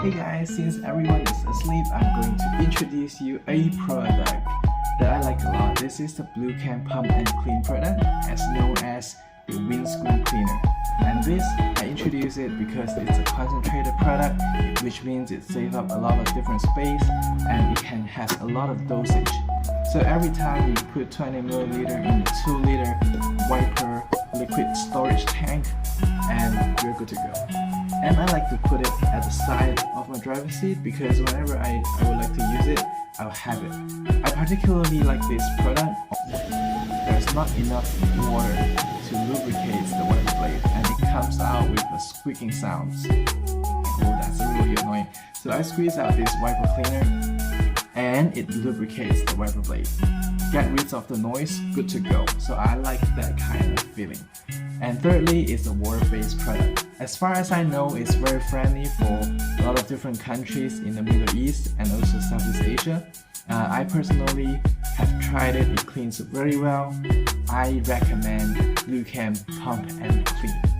Hey guys, since everyone is asleep, I'm going to introduce you a product that I like a lot. This is the Bluechem Pump and Clean product, as known as the windscreen cleaner. And this, I introduce it because it's a concentrated product, which means it saves up a lot of different space and it can have a lot of dosage. So every time you put 20 milliliter in a 2 liter wiper liquid storage tank, and you're good to go. And I like to put it at the side of my driver's seat because whenever I would like to use it, I'll have it. I particularly like this product. There's not enough water to lubricate the wiper blade and it comes out with a squeaking sound. Oh, that's really annoying. So I squeeze out this wiper cleaner and it lubricates the wiper blade. Get rid of the noise, good to go. So I like that kind of feeling. And thirdly, it's a water-based product. As far as I know, it's very friendly for a lot of different countries in the Middle East and also Southeast Asia. I personally have tried it, it cleans very well. I recommend Bluechem Pump and Clean.